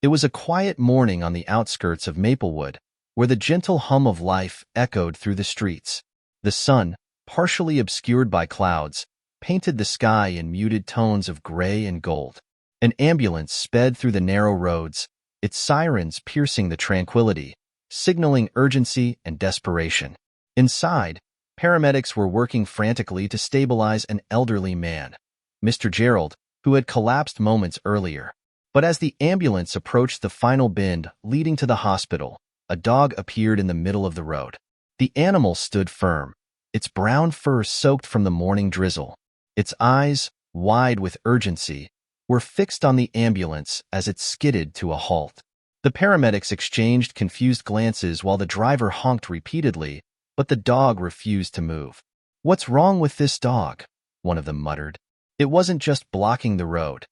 It was a quiet morning on the outskirts of Maplewood, where the gentle hum of life echoed through the streets. The sun, partially obscured by clouds, painted the sky in muted tones of gray and gold. An ambulance sped through the narrow roads, its sirens piercing the tranquility, signaling urgency and desperation. Inside, paramedics were working frantically to stabilize an elderly man, Mr. Gerald, who had collapsed moments earlier. But as the ambulance approached the final bend leading to the hospital, a dog appeared in the middle of the road. The animal stood firm, its brown fur soaked from the morning drizzle. Its eyes, wide with urgency, were fixed on the ambulance as it skidded to a halt. The paramedics exchanged confused glances while the driver honked repeatedly, but the dog refused to move. "What's wrong with this dog?" one of them muttered. It wasn't just blocking the road.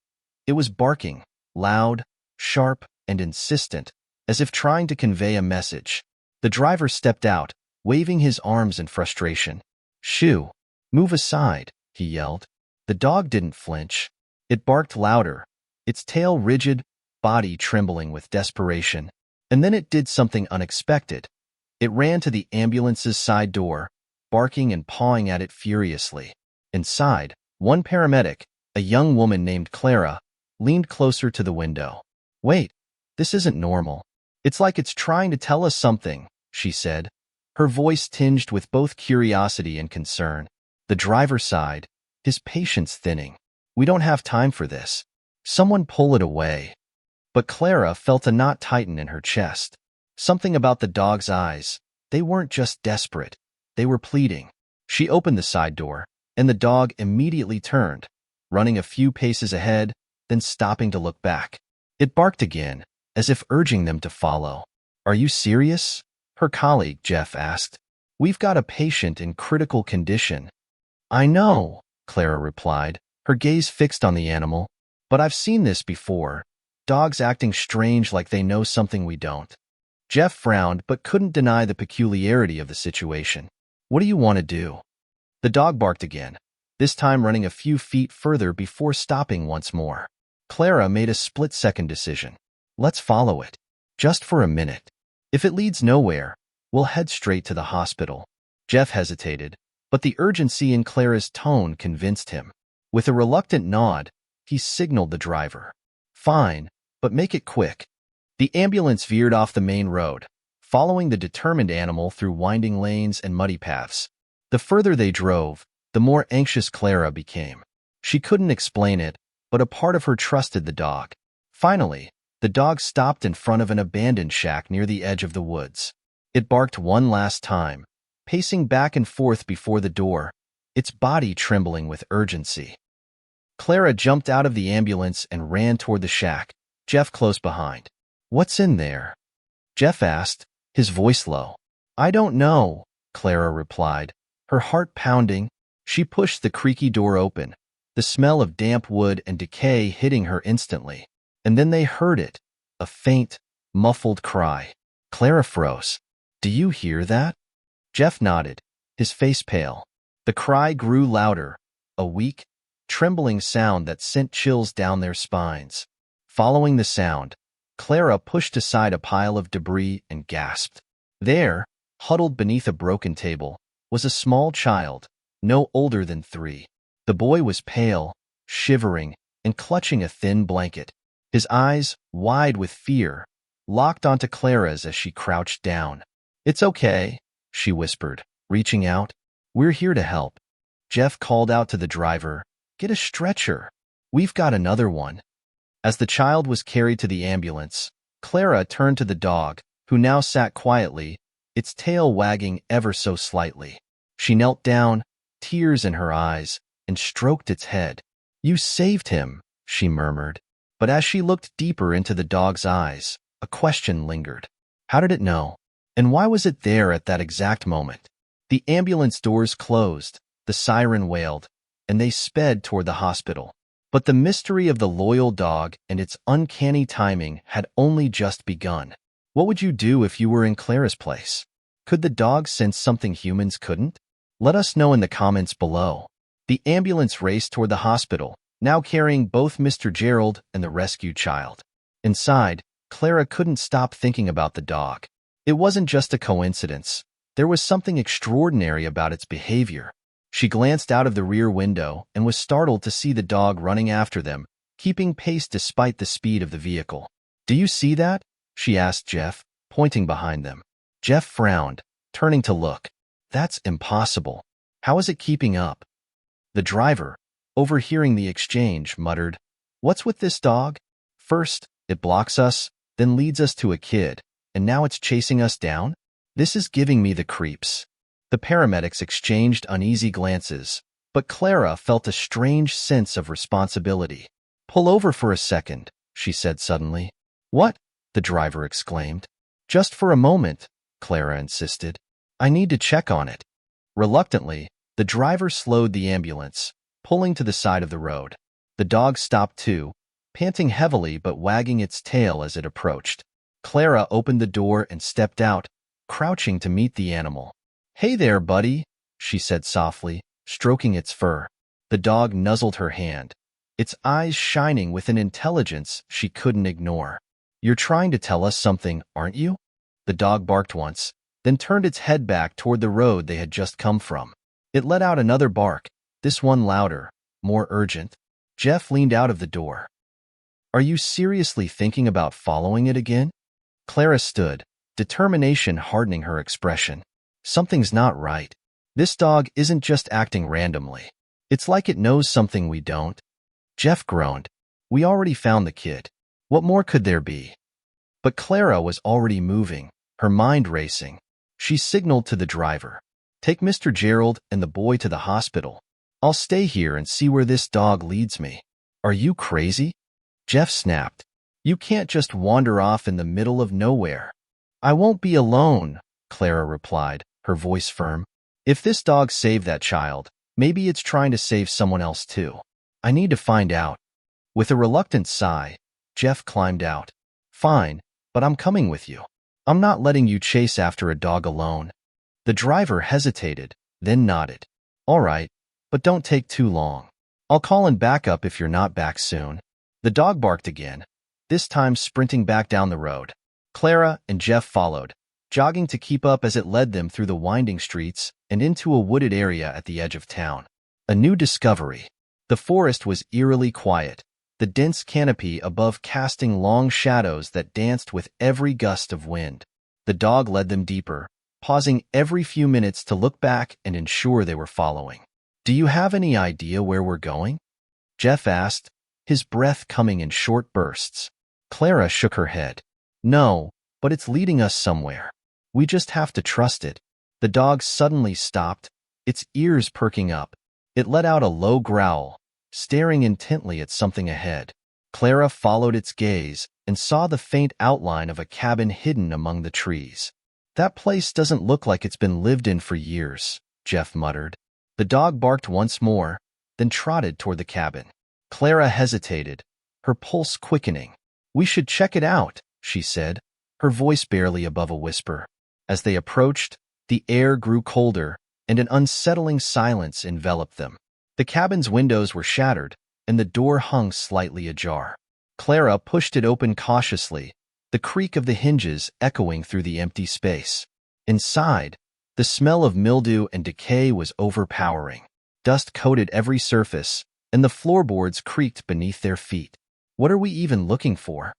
It was barking, loud, sharp, and insistent, as if trying to convey a message. The driver stepped out, waving his arms in frustration. "Shoo! Move aside," he yelled. The dog didn't flinch. It barked louder, its tail rigid, body trembling with desperation. And then it did something unexpected. It ran to the ambulance's side door, barking and pawing at it furiously. Inside, one paramedic, a young woman named Clara, leaned closer to the window. "Wait, this isn't normal. It's like it's trying to tell us something," she said, her voice tinged with both curiosity and concern. The driver sighed, his patience thinning. "We don't have time for this. Someone pull it away." But Clara felt a knot tighten in her chest. Something about the dog's eyes. They weren't just desperate. They were pleading. She opened the side door, and the dog immediately turned, running a few paces ahead, then stopping to look back. It barked again, as if urging them to follow. "Are you serious?" her colleague Jeff asked. "We've got a patient in critical condition." "I know," Clara replied, her gaze fixed on the animal. "But I've seen this before. Dogs acting strange like they know something we don't." Jeff frowned but couldn't deny the peculiarity of the situation. "What do you want to do?" The dog barked again, this time running a few feet further before stopping once more. Clara made a split-second decision. "Let's follow it. Just for a minute. If it leads nowhere, we'll head straight to the hospital." Jeff hesitated, but the urgency in Clara's tone convinced him. With a reluctant nod, he signaled the driver. "Fine, but make it quick." The ambulance veered off the main road, following the determined animal through winding lanes and muddy paths. The further they drove, the more anxious Clara became. She couldn't explain it, but a part of her trusted the dog. Finally, the dog stopped in front of an abandoned shack near the edge of the woods. It barked one last time, pacing back and forth before the door, its body trembling with urgency. Clara jumped out of the ambulance and ran toward the shack, Jeff close behind. "What's in there?" Jeff asked, his voice low. "I don't know," Clara replied, her heart pounding. She pushed the creaky door open, the smell of damp wood and decay hitting her instantly. And then they heard it, a faint, muffled cry. Clara froze. "Do you hear that?" Jeff nodded, his face pale. The cry grew louder, a weak, trembling sound that sent chills down their spines. Following the sound, Clara pushed aside a pile of debris and gasped. There, huddled beneath a broken table, was a small child, no older than 3. The boy was pale, shivering, and clutching a thin blanket. His eyes, wide with fear, locked onto Clara's as she crouched down. "It's okay," she whispered, reaching out. "We're here to help." Jeff called out to the driver, "Get a stretcher. We've got another one." As the child was carried to the ambulance, Clara turned to the dog, who now sat quietly, its tail wagging ever so slightly. She knelt down, tears in her eyes, and stroked its head. "You saved him," she murmured. But as she looked deeper into the dog's eyes, a question lingered. How did it know? And why was it there at that exact moment? The ambulance doors closed, the siren wailed, and they sped toward the hospital. But the mystery of the loyal dog and its uncanny timing had only just begun. What would you do if you were in Clara's place? Could the dog sense something humans couldn't? Let us know in the comments below. The ambulance raced toward the hospital, now carrying both Mr. Gerald and the rescued child. Inside, Clara couldn't stop thinking about the dog. It wasn't just a coincidence. There was something extraordinary about its behavior. She glanced out of the rear window and was startled to see the dog running after them, keeping pace despite the speed of the vehicle. "Do you see that?" she asked Jeff, pointing behind them. Jeff frowned, turning to look. "That's impossible. How is it keeping up?" The driver, overhearing the exchange, muttered, "What's with this dog? First, it blocks us, then leads us to a kid, and now it's chasing us down? This is giving me the creeps." The paramedics exchanged uneasy glances, but Clara felt a strange sense of responsibility. "Pull over for a second," she said suddenly. "What?" the driver exclaimed. "Just for a moment," Clara insisted. "I need to check on it." Reluctantly, the driver slowed the ambulance, pulling to the side of the road. The dog stopped too, panting heavily but wagging its tail as it approached. Clara opened the door and stepped out, crouching to meet the animal. "Hey there, buddy," she said softly, stroking its fur. The dog nuzzled her hand, its eyes shining with an intelligence she couldn't ignore. "You're trying to tell us something, aren't you?" The dog barked once, then turned its head back toward the road they had just come from. It let out another bark, this one louder, more urgent. Jeff leaned out of the door. "Are you seriously thinking about following it again?" Clara stood, determination hardening her expression. "Something's not right. This dog isn't just acting randomly. It's like it knows something we don't." Jeff groaned. "We already found the kid. What more could there be?" But Clara was already moving, her mind racing. She signaled to the driver, "Take Mr. Gerald and the boy to the hospital. I'll stay here and see where this dog leads me." "Are you crazy?" Jeff snapped. "You can't just wander off in the middle of nowhere." "I won't be alone," Clara replied, her voice firm. "If this dog saved that child, maybe it's trying to save someone else too. I need to find out." With a reluctant sigh, Jeff climbed out. "Fine, but I'm coming with you. I'm not letting you chase after a dog alone." The driver hesitated, then nodded. "All right, but don't take too long. I'll call in backup if you're not back soon." The dog barked again, this time sprinting back down the road. Clara and Jeff followed, jogging to keep up as it led them through the winding streets and into a wooded area at the edge of town. A new discovery. The forest was eerily quiet, the dense canopy above casting long shadows that danced with every gust of wind. The dog led them deeper, pausing every few minutes to look back and ensure they were following. "Do you have any idea where we're going?" Jeff asked, his breath coming in short bursts. Clara shook her head. "No, but it's leading us somewhere. We just have to trust it." The dog suddenly stopped, its ears perking up. It let out a low growl, staring intently at something ahead. Clara followed its gaze and saw the faint outline of a cabin hidden among the trees. "That place doesn't look like it's been lived in for years," Jeff muttered. The dog barked once more, then trotted toward the cabin. Clara hesitated, her pulse quickening. "We should check it out," she said, her voice barely above a whisper. As they approached, the air grew colder, and an unsettling silence enveloped them. The cabin's windows were shattered, and the door hung slightly ajar. Clara pushed it open cautiously, the creak of the hinges echoing through the empty space. Inside, the smell of mildew and decay was overpowering. Dust coated every surface, and the floorboards creaked beneath their feet. "What are we even looking for?"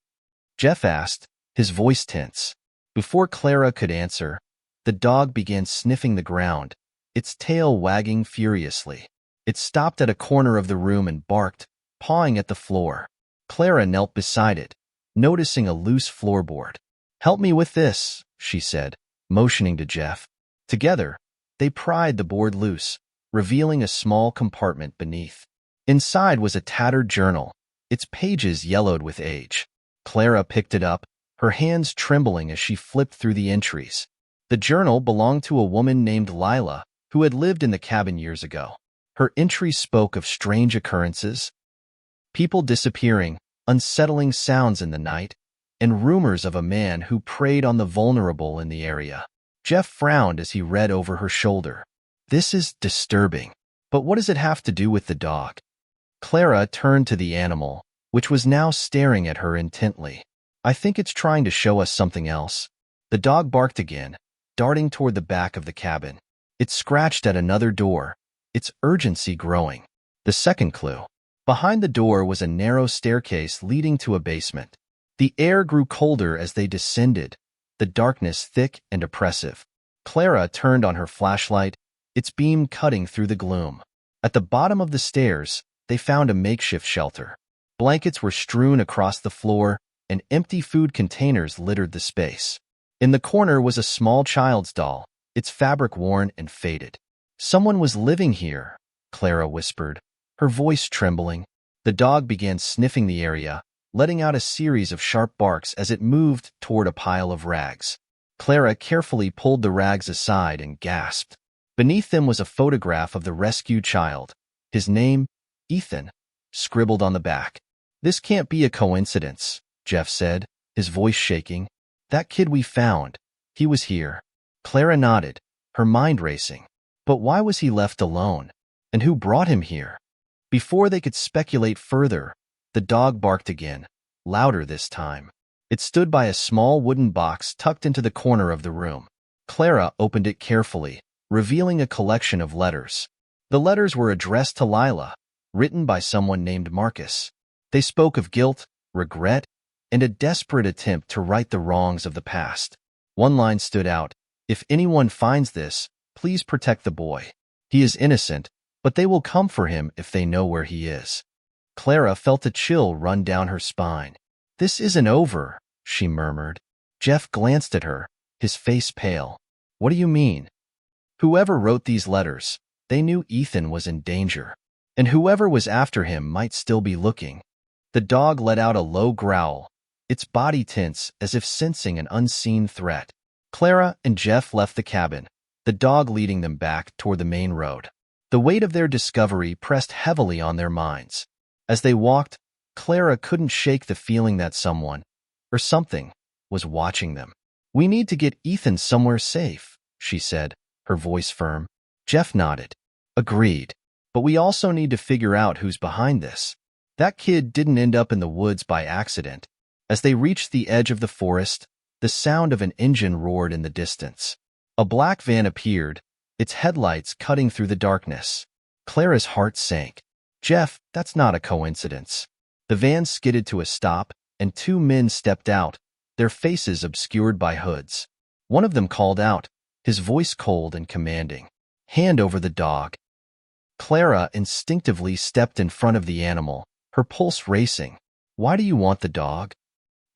Jeff asked, his voice tense. Before Clara could answer, the dog began sniffing the ground, its tail wagging furiously. It stopped at a corner of the room and barked, pawing at the floor. Clara knelt beside it, noticing a loose floorboard. "Help me with this," she said, motioning to Jeff. Together, they pried the board loose, revealing a small compartment beneath. Inside was a tattered journal, its pages yellowed with age. Clara picked it up, her hands trembling as she flipped through the entries. The journal belonged to a woman named Lila, who had lived in the cabin years ago. Her entries spoke of strange occurrences, people disappearing, unsettling sounds in the night, and rumors of a man who preyed on the vulnerable in the area. Jeff frowned as he read over her shoulder. "This is disturbing. But what does it have to do with the dog?" Clara turned to the animal, which was now staring at her intently. I think it's trying to show us something else. The dog barked again, darting toward the back of the cabin. It scratched at another door, its urgency growing. The second clue. Behind the door was a narrow staircase leading to a basement. The air grew colder as they descended, the darkness thick and oppressive. Clara turned on her flashlight, its beam cutting through the gloom. At the bottom of the stairs, they found a makeshift shelter. Blankets were strewn across the floor, and empty food containers littered the space. In the corner was a small child's doll, its fabric worn and faded. "Someone was living here," Clara whispered, her voice trembling. The dog began sniffing the area, letting out a series of sharp barks as it moved toward a pile of rags. Clara carefully pulled the rags aside and gasped. Beneath them was a photograph of the rescued child. His name, Ethan, scribbled on the back. "This can't be a coincidence," Jeff said, his voice shaking. "That kid we found, he was here." Clara nodded, her mind racing. But why was he left alone? And who brought him here? Before they could speculate further, the dog barked again, louder this time. It stood by a small wooden box tucked into the corner of the room. Clara opened it carefully, revealing a collection of letters. The letters were addressed to Lila, written by someone named Marcus. They spoke of guilt, regret, and a desperate attempt to right the wrongs of the past. One line stood out: "If anyone finds this, please protect the boy. He is innocent, but they will come for him if they know where he is." Clara felt a chill run down her spine. "This isn't over," she murmured. Jeff glanced at her, his face pale. "What do you mean?" "Whoever wrote these letters, they knew Ethan was in danger. And whoever was after him might still be looking." The dog let out a low growl, its body tense as if sensing an unseen threat. Clara and Jeff left the cabin, the dog leading them back toward the main road. The weight of their discovery pressed heavily on their minds. As they walked, Clara couldn't shake the feeling that someone, or something, was watching them. "We need to get Ethan somewhere safe," she said, her voice firm. Jeff nodded. "Agreed. But we also need to figure out who's behind this. That kid didn't end up in the woods by accident." As they reached the edge of the forest, the sound of an engine roared in the distance. A black van appeared, its headlights cutting through the darkness. Clara's heart sank. "Jeff, that's not a coincidence." The van skidded to a stop, and two men stepped out, their faces obscured by hoods. One of them called out, his voice cold and commanding, "Hand over the dog." Clara instinctively stepped in front of the animal, her pulse racing. "Why do you want the dog?"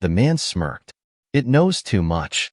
The man smirked. "It knows too much."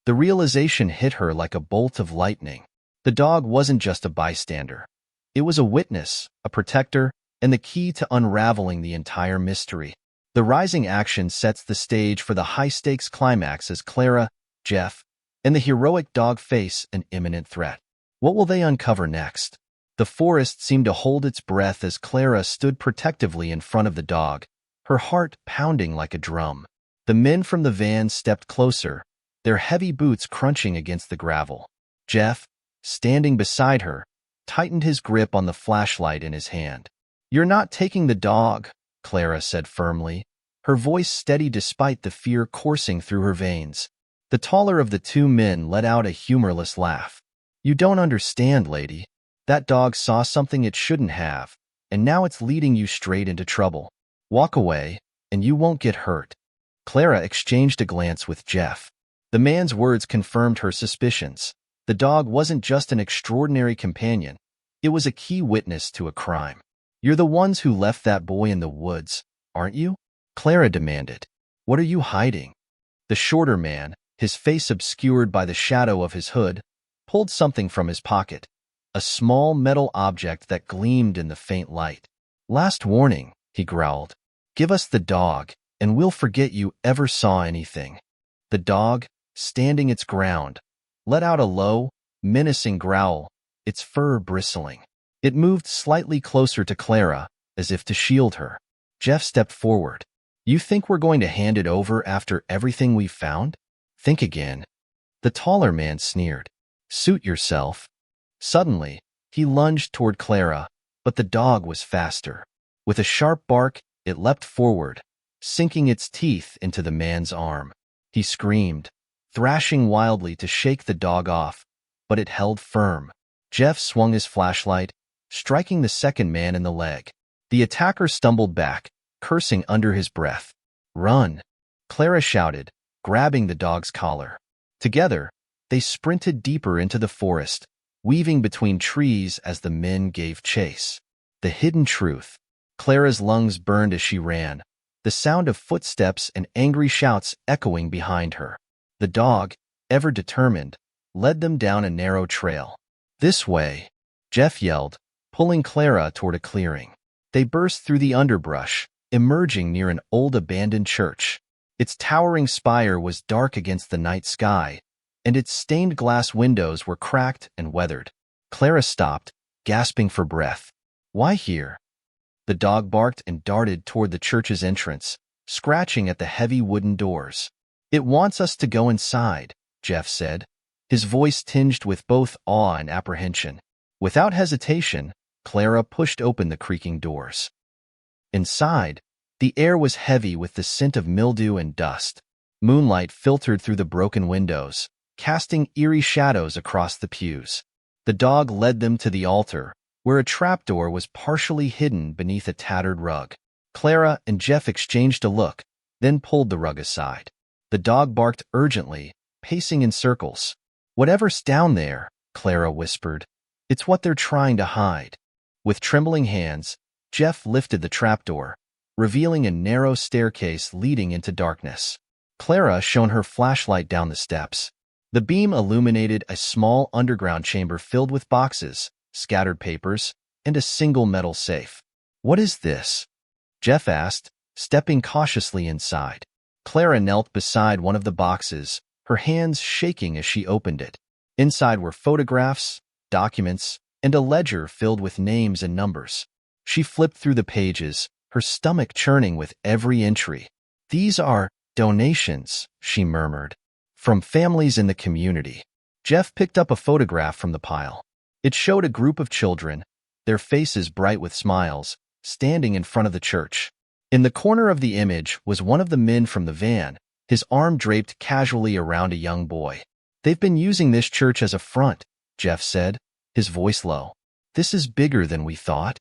The realization hit her like a bolt of lightning. The dog wasn't just a bystander. It was a witness, a protector, and the key to unraveling the entire mystery. The rising action sets the stage for the high-stakes climax as Clara, Jeff, and the heroic dog face an imminent threat. What will they uncover next? The forest seemed to hold its breath as Clara stood protectively in front of the dog, her heart pounding like a drum. The men from the van stepped closer, their heavy boots crunching against the gravel. Jeff, standing beside her, tightened his grip on the flashlight in his hand. "You're not taking the dog," Clara said firmly, her voice steady despite the fear coursing through her veins. The taller of the two men let out a humorless laugh. "You don't understand, lady. That dog saw something it shouldn't have, and now it's leading you straight into trouble. Walk away, and you won't get hurt." Clara exchanged a glance with Jeff. The man's words confirmed her suspicions. The dog wasn't just an extraordinary companion, it was a key witness to a crime. "You're the ones who left that boy in the woods, aren't you?" Clara demanded. "What are you hiding?" The shorter man, his face obscured by the shadow of his hood, pulled something from his pocket, a small metal object that gleamed in the faint light. "Last warning," he growled. "Give us the dog, and we'll forget you ever saw anything." The dog, standing its ground, let out a low, menacing growl, its fur bristling. It moved slightly closer to Clara, as if to shield her. Jeff stepped forward. "You think we're going to hand it over after everything we've found? Think again." The taller man sneered. "Suit yourself." Suddenly, he lunged toward Clara, but the dog was faster. With a sharp bark, it leapt forward, sinking its teeth into the man's arm. He screamed, thrashing wildly to shake the dog off, but it held firm. Jeff swung his flashlight, striking the second man in the leg. The attacker stumbled back, cursing under his breath. "Run!" Clara shouted, grabbing the dog's collar. Together, they sprinted deeper into the forest, weaving between trees as the men gave chase. The hidden truth. Clara's lungs burned as she ran, the sound of footsteps and angry shouts echoing behind her. The dog, ever determined, led them down a narrow trail. "This way," Jeff yelled, pulling Clara toward a clearing. They burst through the underbrush, emerging near an old abandoned church. Its towering spire was dark against the night sky, and its stained glass windows were cracked and weathered. Clara stopped, gasping for breath. "Why here?" The dog barked and darted toward the church's entrance, scratching at the heavy wooden doors. "It wants us to go inside," Jeff said, his voice tinged with both awe and apprehension. Without hesitation, Clara pushed open the creaking doors. Inside, the air was heavy with the scent of mildew and dust. Moonlight filtered through the broken windows, casting eerie shadows across the pews. The dog led them to the altar, where a trapdoor was partially hidden beneath a tattered rug. Clara and Jeff exchanged a look, then pulled the rug aside. The dog barked urgently, pacing in circles. "Whatever's down there," Clara whispered. "It's what they're trying to hide." With trembling hands, Jeff lifted the trapdoor, revealing a narrow staircase leading into darkness. Clara shone her flashlight down the steps. The beam illuminated a small underground chamber filled with boxes, scattered papers, and a single metal safe. "What is this?" Jeff asked, stepping cautiously inside. Clara knelt beside one of the boxes, her hands shaking as she opened it. Inside were photographs, documents, and a ledger filled with names and numbers. She flipped through the pages, her stomach churning with every entry. "These are donations," she murmured, "from families in the community." Jeff picked up a photograph from the pile. It showed a group of children, their faces bright with smiles, standing in front of the church. In the corner of the image was one of the men from the van, his arm draped casually around a young boy. "They've been using this church as a front," Jeff said, his voice low. "This is bigger than we thought."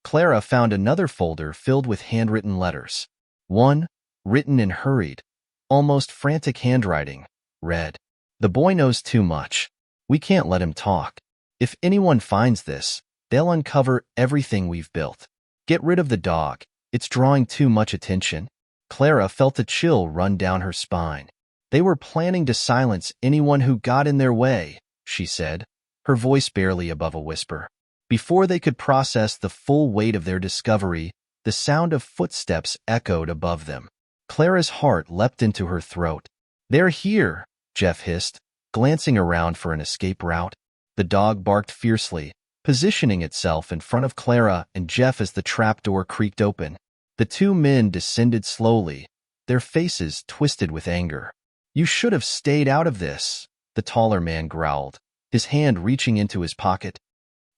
Clara found another folder filled with handwritten letters. One, written in hurried, almost frantic handwriting, read, "The boy knows too much. We can't let him talk. If anyone finds this, they'll uncover everything we've built. Get rid of the dog. It's drawing too much attention." Clara felt a chill run down her spine. "They were planning to silence anyone who got in their way," she said, her voice barely above a whisper. Before they could process the full weight of their discovery, the sound of footsteps echoed above them. Clara's heart leapt into her throat. "They're here," Jeff hissed, glancing around for an escape route. The dog barked fiercely, positioning itself in front of Clara and Jeff as the trapdoor creaked open. The two men descended slowly, their faces twisted with anger. "You should have stayed out of this," the taller man growled, his hand reaching into his pocket.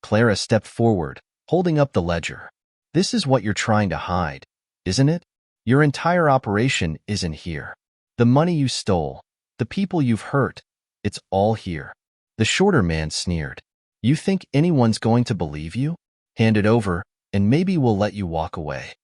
Clara stepped forward, holding up the ledger. "This is what you're trying to hide, isn't it? Your entire operation isn't here. The money you stole, the people you've hurt, it's all here." The shorter man sneered. "You think anyone's going to believe you? Hand it over, and maybe we'll let you walk away."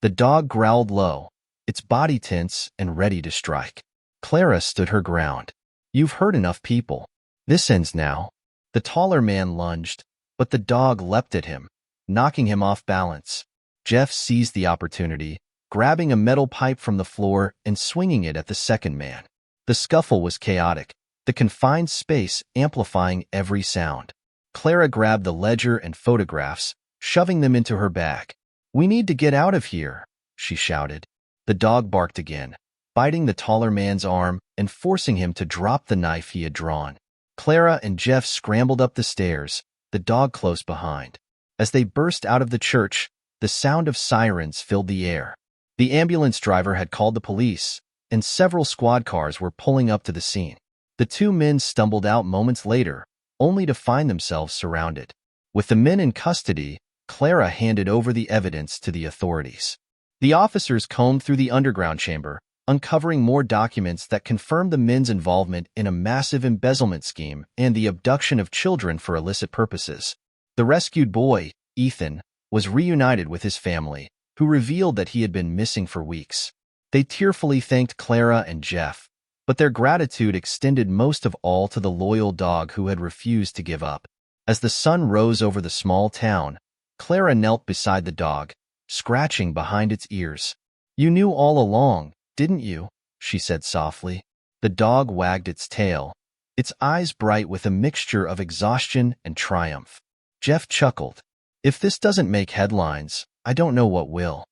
The dog growled low, its body tense and ready to strike. Clara stood her ground. "You've hurt enough people. This ends now." The taller man lunged, but the dog leapt at him, knocking him off balance. Jeff seized the opportunity, grabbing a metal pipe from the floor and swinging it at the second man. The scuffle was chaotic, the confined space amplifying every sound. Clara grabbed the ledger and photographs, shoving them into her bag. "We need to get out of here," she shouted. The dog barked again, biting the taller man's arm and forcing him to drop the knife he had drawn. Clara and Jeff scrambled up the stairs, the dog close behind. As they burst out of the church, the sound of sirens filled the air. The ambulance driver had called the police, and several squad cars were pulling up to the scene. The two men stumbled out moments later, only to find themselves surrounded. With the men in custody, Clara handed over the evidence to the authorities. The officers combed through the underground chamber, uncovering more documents that confirmed the men's involvement in a massive embezzlement scheme and the abduction of children for illicit purposes. The rescued boy, Ethan, was reunited with his family, who revealed that he had been missing for weeks. They tearfully thanked Clara and Jeff, but their gratitude extended most of all to the loyal dog who had refused to give up. As the sun rose over the small town, Clara knelt beside the dog, scratching behind its ears. "You knew all along, didn't you?" she said softly. The dog wagged its tail, its eyes bright with a mixture of exhaustion and triumph. Jeff chuckled. "If this doesn't make headlines, I don't know what will."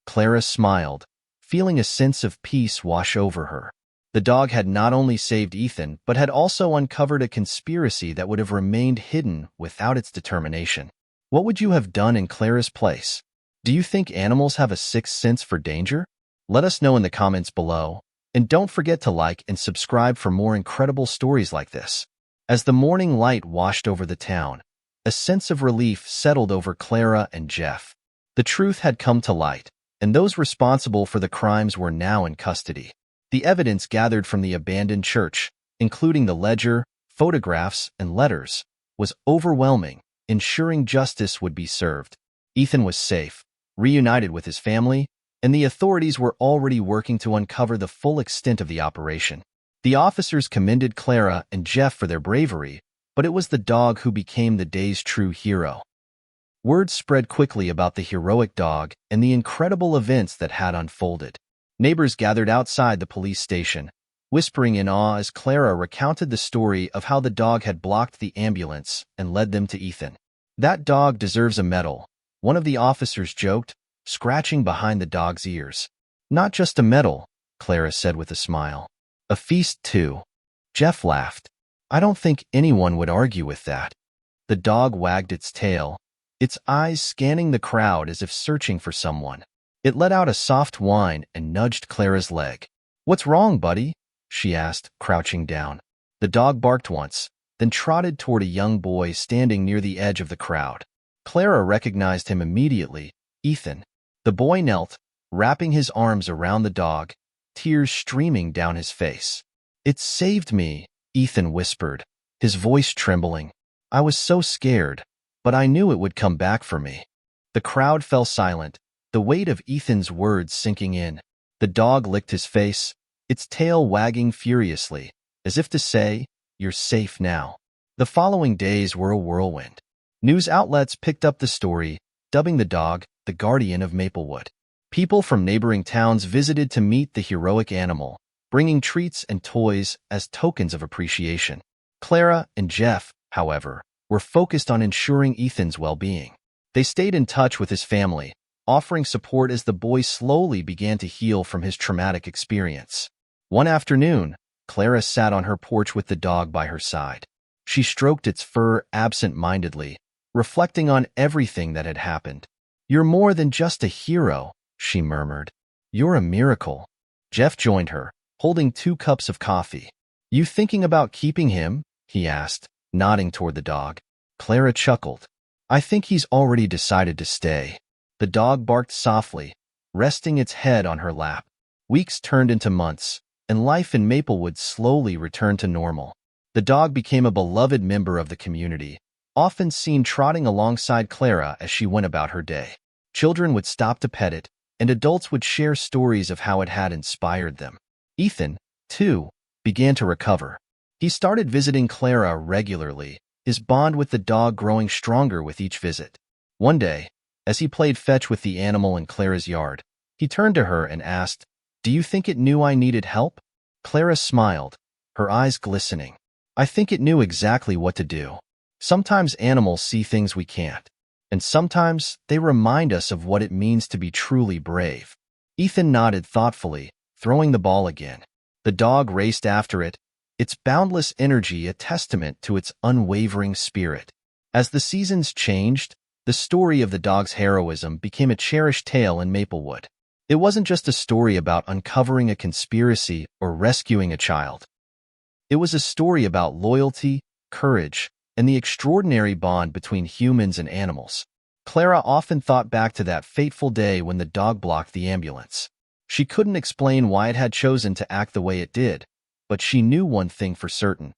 Clara smiled, feeling a sense of peace wash over her. The dog had not only saved Ethan, but had also uncovered a conspiracy that would have remained hidden without its determination. What would you have done in Clara's place? Do you think animals have a sixth sense for danger? Let us know in the comments below, and don't forget to like and subscribe for more incredible stories like this. As the morning light washed over the town, a sense of relief settled over Clara and Jeff. The truth had come to light, and those responsible for the crimes were now in custody. The evidence gathered from the abandoned church, including the ledger, photographs, and letters, was overwhelming, ensuring justice would be served. Ethan was safe, reunited with his family, and the authorities were already working to uncover the full extent of the operation. The officers commended Clara and Jeff for their bravery, but it was the dog who became the day's true hero. Word spread quickly about the heroic dog and the incredible events that had unfolded. Neighbors gathered outside the police station, whispering in awe as Clara recounted the story of how the dog had blocked the ambulance and led them to Ethan. "That dog deserves a medal," one of the officers joked, scratching behind the dog's ears. "Not just a medal," Clara said with a smile. "A feast, too." Jeff laughed. "I don't think anyone would argue with that." The dog wagged its tail, its eyes scanning the crowd as if searching for someone. It let out a soft whine and nudged Clara's leg. "What's wrong, buddy?" she asked, crouching down. The dog barked once, then trotted toward a young boy standing near the edge of the crowd. Clara recognized him immediately, Ethan. The boy knelt, wrapping his arms around the dog, tears streaming down his face. "It saved me," Ethan whispered, his voice trembling. "I was so scared, but I knew it would come back for me." The crowd fell silent, the weight of Ethan's words sinking in. The dog licked his face, its tail wagging furiously, as if to say, "You're safe now." The following days were a whirlwind. News outlets picked up the story, dubbing the dog the guardian of Maplewood. People from neighboring towns visited to meet the heroic animal, bringing treats and toys as tokens of appreciation. Clara and Jeff, however, were focused on ensuring Ethan's well-being. They stayed in touch with his family, offering support as the boy slowly began to heal from his traumatic experience. One afternoon, Clara sat on her porch with the dog by her side. She stroked its fur absent-mindedly, reflecting on everything that had happened. "You're more than just a hero," she murmured. "You're a miracle." Jeff joined her, holding 2 cups of coffee. "You thinking about keeping him?" he asked, nodding toward the dog. Clara chuckled. "I think he's already decided to stay." The dog barked softly, resting its head on her lap. Weeks turned into months, and life in Maplewood slowly returned to normal. The dog became a beloved member of the community, often seen trotting alongside Clara as she went about her day. Children would stop to pet it, and adults would share stories of how it had inspired them. Ethan, too, began to recover. He started visiting Clara regularly, his bond with the dog growing stronger with each visit. One day, as he played fetch with the animal in Clara's yard, he turned to her and asked, "Do you think it knew I needed help?" Clara smiled, her eyes glistening. "I think it knew exactly what to do. Sometimes animals see things we can't, and sometimes they remind us of what it means to be truly brave." Ethan nodded thoughtfully, throwing the ball again. The dog raced after it, its boundless energy a testament to its unwavering spirit. As the seasons changed, the story of the dog's heroism became a cherished tale in Maplewood. It wasn't just a story about uncovering a conspiracy or rescuing a child. It was a story about loyalty, courage, and the extraordinary bond between humans and animals. Clara often thought back to that fateful day when the dog blocked the ambulance. She couldn't explain why it had chosen to act the way it did, but she knew one thing for certain.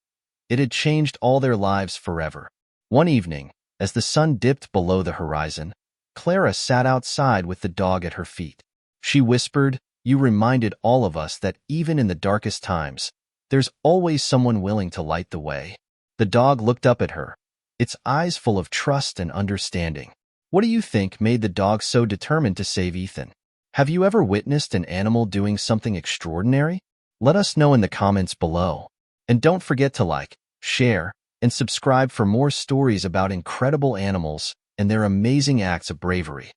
It had changed all their lives forever. One evening, as the sun dipped below the horizon, Clara sat outside with the dog at her feet. She whispered, "You reminded all of us that even in the darkest times, there's always someone willing to light the way." The dog looked up at her, its eyes full of trust and understanding. What do you think made the dog so determined to save Ethan? Have you ever witnessed an animal doing something extraordinary? Let us know in the comments below. And don't forget to like, share, and subscribe for more stories about incredible animals and their amazing acts of bravery.